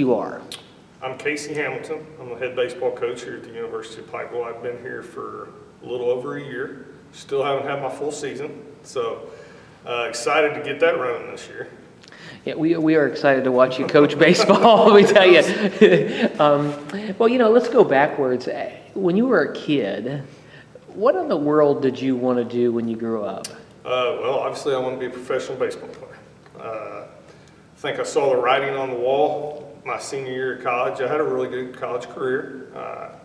You are. I'm Casey Hamilton. I'm the head baseball coach here at the University of Pikeville. I've been here for a little over a year. Still haven't had my full season, so excited to get that running this year. Yeah, we are excited to watch you coach baseball, let me tell you. Well, let's go backwards. When you were a kid, what in the world did you want to do when you grew up? Well, obviously I want to be a professional baseball player. I think I saw the writing on the wall my senior year of college. I had a really good college career,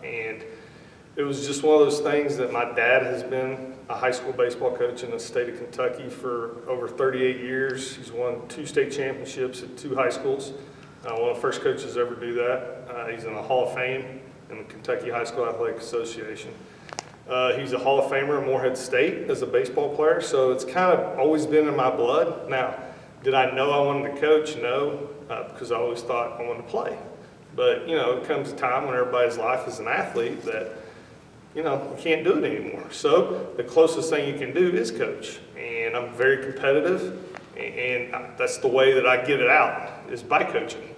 and it was just one of those things that my dad has been a high school baseball coach in the state of Kentucky for over 38 years. He's won 2 state championships at 2 high schools. One of the first coaches to ever do that. He's in the Hall of Fame in the Kentucky High School Athletic Association. He's a Hall of Famer at Morehead State as a baseball player, so it's kind of always been in my blood. Now, did I know I wanted to coach? No, because I always thought I wanted to play. But, it comes a time when everybody's life is an athlete that, you can't do it anymore. So the closest thing you can do is coach. And I'm very competitive, and that's the way that I get it out, is by coaching.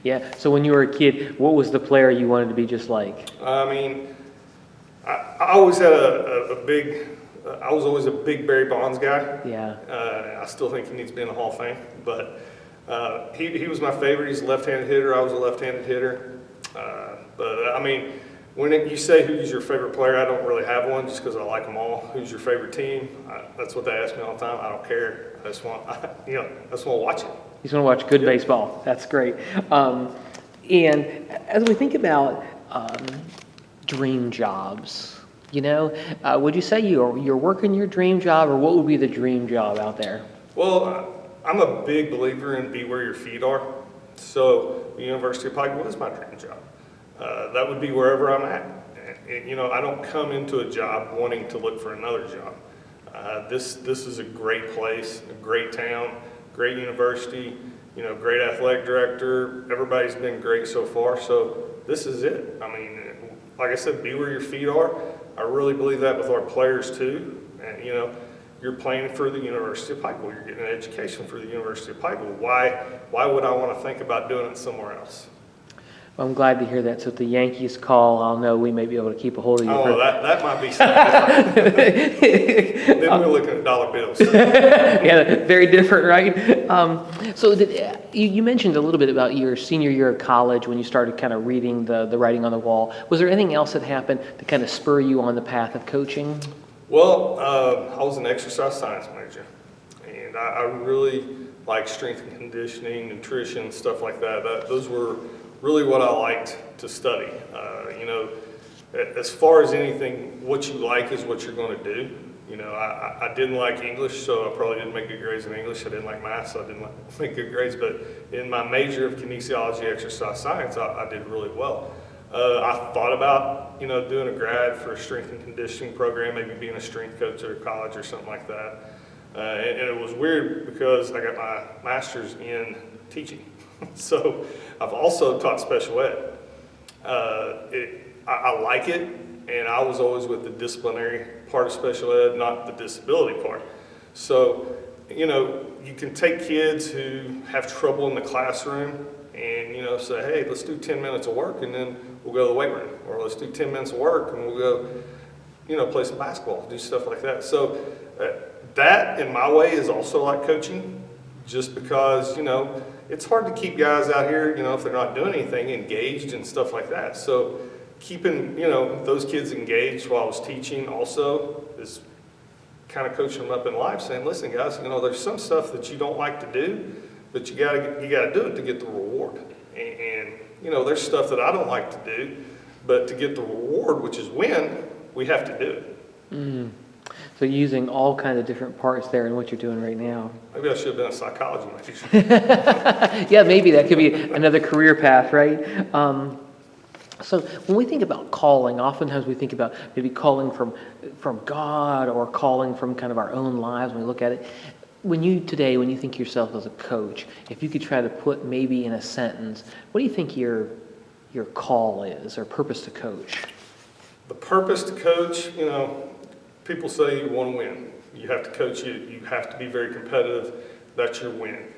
Yeah, so when you were a kid, what was the player you wanted to be just like? I always had I was always a big Barry Bonds guy. Yeah. I still think he needs to be in the Hall of Fame, but he was my favorite. He's a left-handed hitter. I was a left-handed hitter. When you say who's your favorite player, I don't really have one just because I like them all. Who's your favorite team? That's what they ask me all the time. I don't care. I just want to watch it. You just want to watch good baseball. That's great. And as we think about dream jobs, would you say you're working your dream job, or what would be the dream job out there? Well, I'm a big believer in be where your feet are. So the University of Pikeville is my dream job. That would be wherever I'm at. I don't come into a job wanting to look for another job. This is a great place, a great town, great university, great athletic director. Everybody's been great so far. So this is it. Like I said, be where your feet are. I really believe that with our players too. And, you're playing for the University of Pikeville. You're getting an education for the University of Pikeville. Why would I want to think about doing it somewhere else? Well, I'm glad to hear that. So if the Yankees call, I'll know we may be able to keep a hold of you. Oh, that might be something. Then we're looking at dollar bills. Yeah, very different, right? So you mentioned a little bit about your senior year of college when you started kind of reading the writing on the wall. Was there anything else that happened to kind of spur you on the path of coaching? Well, I was an exercise science major, and I really like strength and conditioning, nutrition, stuff like that. Those were really what I liked to study. As far as anything, what you like is what you're going to do. I didn't like English, so I probably didn't make good grades in English. I didn't like math, so I didn't make good grades. But in my major of kinesiology, exercise science, I did really well. I thought about, doing a grad for a strength and conditioning program, maybe being a strength coach at a college or something like that. And it was weird because I got my master's in teaching. So I've also taught special ed. I like it, and I was always with the disciplinary part of special ed, not the disability part. So, you can take kids who have trouble in the classroom and, say, hey, let's do 10 minutes of work and then we'll go to the weight room. Or let's do 10 minutes of work and we'll go, play some basketball, do stuff like that. So that, in my way, is also like coaching, just because, it's hard to keep guys out here, if they're not doing anything, engaged and stuff like that. So keeping, those kids engaged while I was teaching also is kind of coaching them up in life, saying, listen, guys, there's some stuff that you don't like to do, but you gotta do it to get the reward. And there's stuff that I don't like to do, but to get the reward, which is win, we have to do it. Mm. So using all kinds of different parts there in what you're doing right now. Maybe I should have been a psychology major. Yeah, maybe that could be another career path, right? So when we think about calling, oftentimes we think about maybe calling from God or calling from kind of our own lives when we look at it. When you think of yourself as a coach, if you could try to put maybe in a sentence, what do you think your call is, or purpose to coach? The purpose to coach, people say you want to win. You have to coach, you have to be very competitive. That's your win.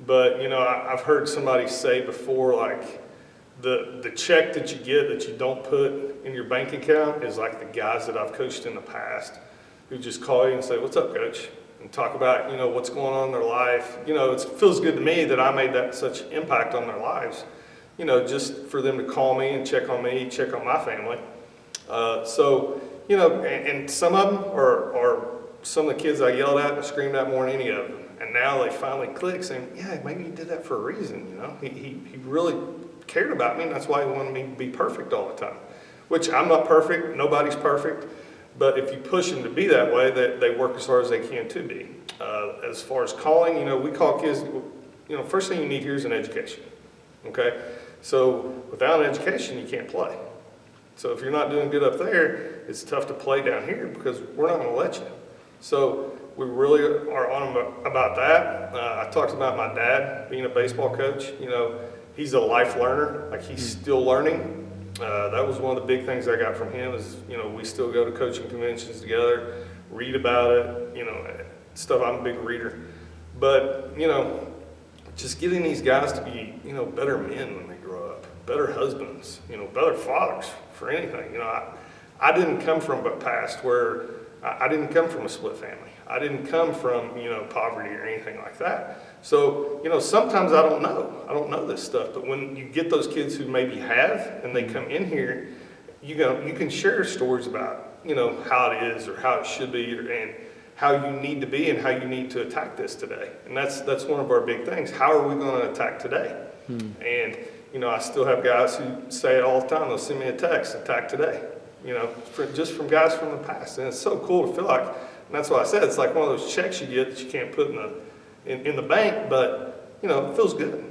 But, I've heard somebody say before, like, the check that you get that you don't put in your bank account is like the guys that I've coached in the past who just call you and say, "What's up, coach?" and talk about, what's going on in their life. It feels good to me that I made that such impact on their lives, just for them to call me and check on me, check on my family. And some of them are some of the kids I yelled at and screamed at more than any of them. And now they finally click saying, yeah, maybe he did that for a reason, He really cared about me, and that's why he wanted me to be perfect all the time. Which I'm not perfect, nobody's perfect. But if you push them to be that way, they work as hard as they can to be. As far as calling, we call kids, first thing you need here is an education, okay? So without an education, you can't play. So if you're not doing good up there, it's tough to play down here because we're not gonna let you. So we really are on them about that. I talked about my dad being a baseball coach. He's a life learner, like he's still learning. That was one of the big things I got from him is, we still go to coaching conventions together, read about it, stuff. I'm a big reader. But, just getting these guys to be, better men when they grow up, better husbands, better fathers for anything. I didn't come from a past where I didn't come from a split family. I didn't come from, poverty or anything like that. So, sometimes I don't know. I don't know this stuff. But when you get those kids who maybe have and they come in here, you can share stories about, how it is or how it should be and how you need to be and how you need to attack this today. And that's one of our big things. How are we going to attack today? And, I still have guys who say it all the time. They'll send me a text, attack today, just from guys from the past. And it's so cool to feel like, and that's why I said it's like one of those checks you get that you can't put in the bank, but it feels good.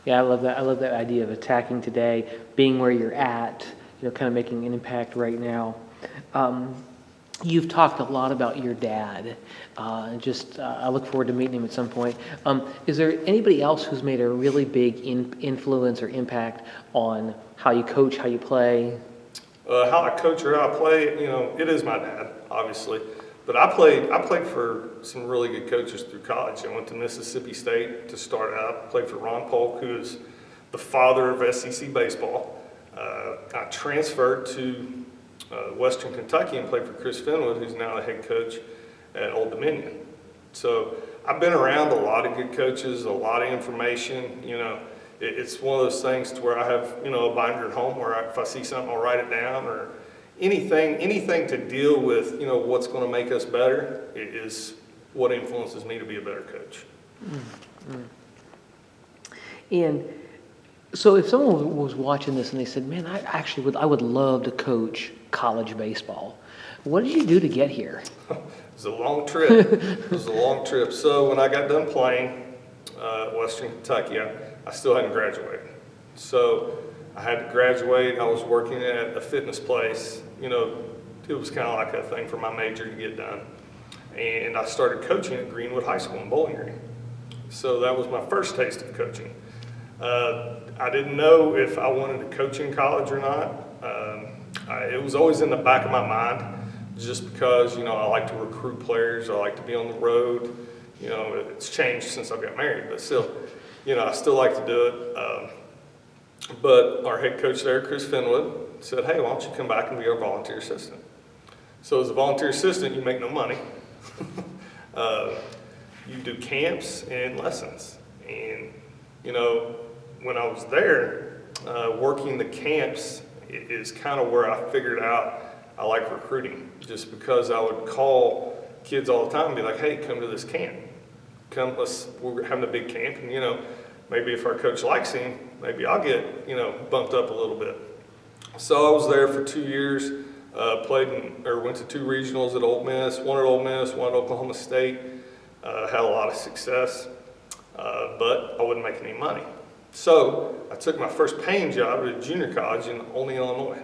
Yeah, I love that. I love that idea of attacking today, being where you're at, kind of making an impact right now. You've talked a lot about your dad. I look forward to meeting him at some point. Is there anybody else who's made a really big influence or impact on how you coach, how you play? How I coach or how I play, it is my dad, obviously. But I played for some really good coaches through college. I went to Mississippi State to start out. Played for Ron Polk, who is the father of SEC baseball. I transferred to Western Kentucky and played for Chris Finwood, who's now the head coach at Old Dominion. So I've been around a lot of good coaches, a lot of information. It's one of those things to where I have a binder at home where if I see something, I'll write it down or anything to deal with what's going to make us better is what influences me to be a better coach. And so if someone was watching this and they said, man, I would love to coach college baseball. What did you do to get here? It was a long trip. So when I got done playing at Western Kentucky, I still hadn't graduated. So I had to graduate. I was working at a fitness place. It was kind of like a thing for my major to get done. And I started coaching at Greenwood High School in Bowling Green. So that was my first taste of coaching. I didn't know if I wanted to coach in college or not. It was always in the back of my mind just because, I like to recruit players. I like to be on the road. It's changed since I got married, but still, I still like to do it. But our head coach there, Chris Finwood, said, hey, why don't you come back and be our volunteer assistant? So as a volunteer assistant, you make no money. You do camps and lessons. And, when I was there, working the camps is kind of where I figured out I like recruiting. Just because I would call kids all the time and be like, hey, come to this camp. We're having a big camp, and, maybe if our coach likes him, maybe I'll get, bumped up a little bit. So I was there for 2 years, went to 2 regionals at Ole Miss, one at Ole Miss, one at Oklahoma State. Had a lot of success, but I wasn't making any money. So I took my first paying job at a junior college in Olney, Illinois.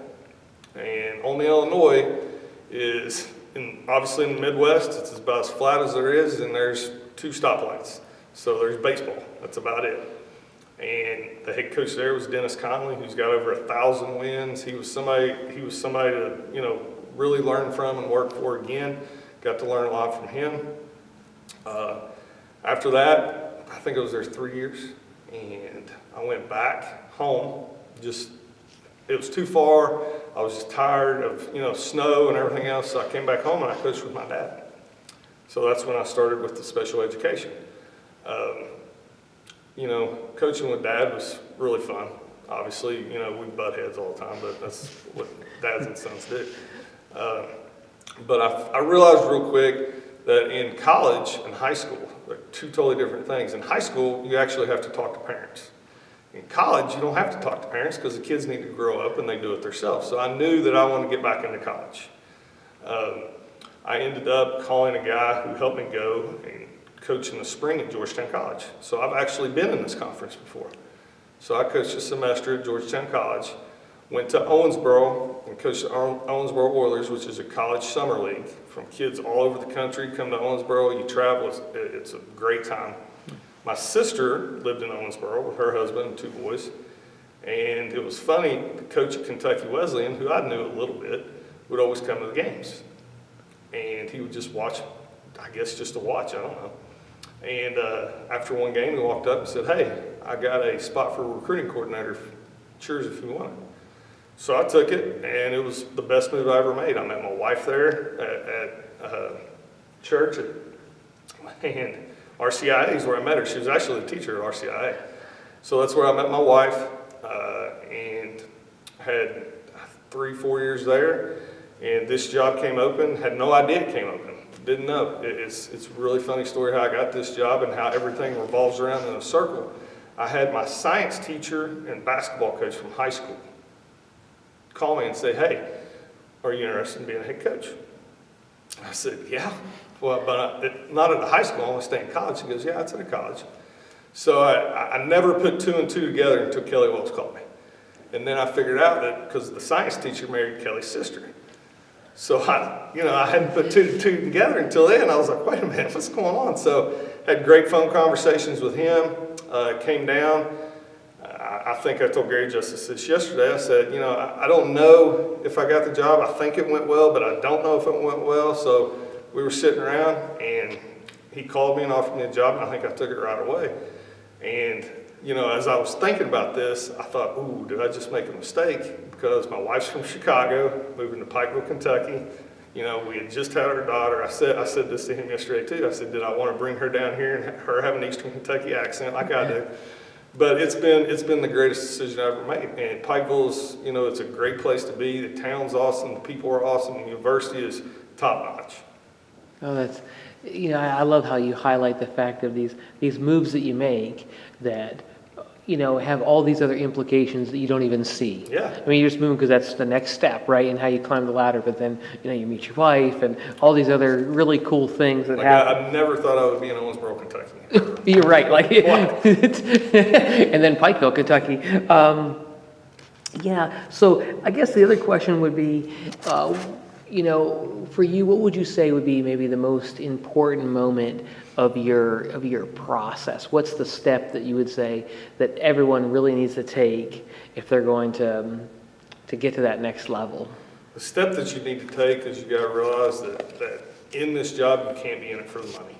And Olney, Illinois is obviously in the Midwest. It's about as flat as there is, and there's 2 stoplights. So there's baseball. That's about it. And the head coach there was Dennis Conley, who's got over 1,000 wins. He was somebody to really learn from and work for again. Got to learn a lot from him. After that, I think I was there 3 years, and I went back home. It was too far. I was just tired of, snow and everything else. So I came back home and I coached with my dad. So that's when I started with the special education. Coaching with dad was really fun. Obviously, we butt heads all the time, but that's what dads and sons do. But I realized real quick that in college and high school, they're two totally different things. In high school, you actually have to talk to parents. In college, you don't have to talk to parents because the kids need to grow up and they do it themselves. So I knew that I wanted to get back into college. I ended up calling a guy who helped me go and coach in the spring at Georgetown College. So I've actually been in this conference before. So I coached a semester at Georgetown College, went to Owensboro and coached the Owensboro Oilers, which is a college summer league. From kids all over the country come to Owensboro, you travel, it's a great time. My sister lived in Owensboro with her husband and 2 boys. And it was funny, the coach at Kentucky Wesleyan, who I knew a little bit, would always come to the games. And he would just watch, I guess just to watch, I don't know. And after one game, he walked up and said, "Hey, I got a spot for a recruiting coordinator. Cheers if you want it." So I took it, and it was the best move I ever made. I met my wife there at church, and RCIA is where I met her. She was actually a teacher at RCIA. So that's where I met my wife, and had 3-4 years there. And this job came open, had no idea it came open. Didn't know. It's a really funny story how I got this job and how everything revolves around in a circle. I had my science teacher and basketball coach from high school call me and say, "Hey, are you interested in being a head coach?" I said, "Yeah." "Well, but not at a high school, I want to stay in college." He goes, "Yeah, it's at a college." So I never put 2 and 2 together until Kelly Wells called me. And then I figured out that because the science teacher married Kelly's sister. So I hadn't put 2 and 2 together until then. I was like, wait a minute, what's going on? So had great phone conversations with him, came down. I think I told Gary Justice this yesterday. I said, I don't know if I got the job. I think it went well, but I don't know if it went well. So we were sitting around, and he called me and offered me a job, and I think I took it right away. And, as I was thinking about this, I thought, ooh, did I just make a mistake? Because my wife's from Chicago, moving to Pikeville, Kentucky. We had just had our daughter. I said this to him yesterday too. I said, did I want to bring her down here and her have an Eastern Kentucky accent like I do? But it's been the greatest decision I ever made. And Pikeville's, it's a great place to be. The town's awesome. The people are awesome. The university is top notch. Oh, that's, I love how you highlight the fact of these moves that you make that, have all these other implications that you don't even see. Yeah. I mean, you're just moving because that's the next step, right? And how you climb the ladder, but then, you meet your wife and all these other really cool things that happen. I never thought I would be in Owensboro, Kentucky. You're right. And then Pikeville, Kentucky. Yeah. So I guess the other question would be, for you, what would you say would be maybe the most important moment of your process? What's the step that you would say that everyone really needs to take if they're going to get to that next level? The step that you need to take is you got to realize that in this job you can't be in it for the money.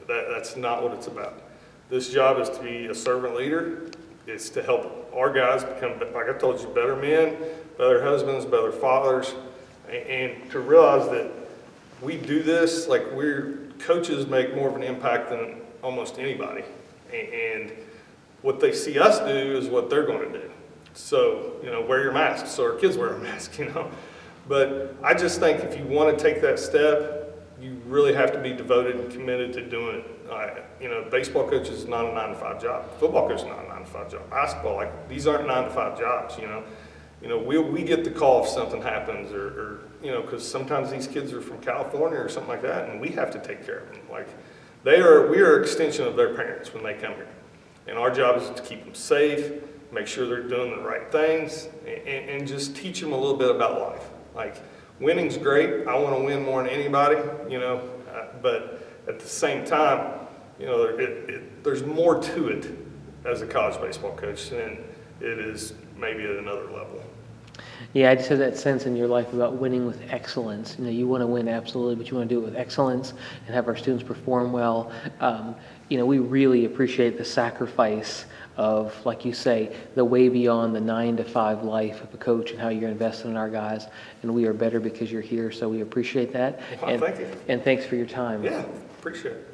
That's not what it's about. This job is to be a servant leader. It's to help our guys become, like I told you, better men, better husbands, better fathers, and to realize that we do this, coaches make more of an impact than almost anybody. And what they see us do is what they're going to do. So, wear your mask. So our kids wear a mask, But I just think if you want to take that step, you really have to be devoted and committed to doing it. Baseball coach is not a 9-to-5 job. Football coach is not a 9-to-5 job. Basketball, these aren't 9-to-5 jobs, we get the call if something happens or because sometimes these kids are from California or something like that, and we have to take care of them. We are an extension of their parents when they come here. And our job is to keep them safe, make sure they're doing the right things, and just teach them a little bit about life. Winning's great. I want to win more than anybody, but at the same time, there's more to it as a college baseball coach than it is maybe at another level. Yeah, I just have that sense in your life about winning with excellence. You want to win absolutely, but you want to do it with excellence and have our students perform well. we really appreciate the sacrifice of, like you say, the way beyond the 9 to 5 life of a coach and how you're investing in our guys. And we are better because you're here, so we appreciate that. Well, thank you. And thanks for your time. Yeah, appreciate it.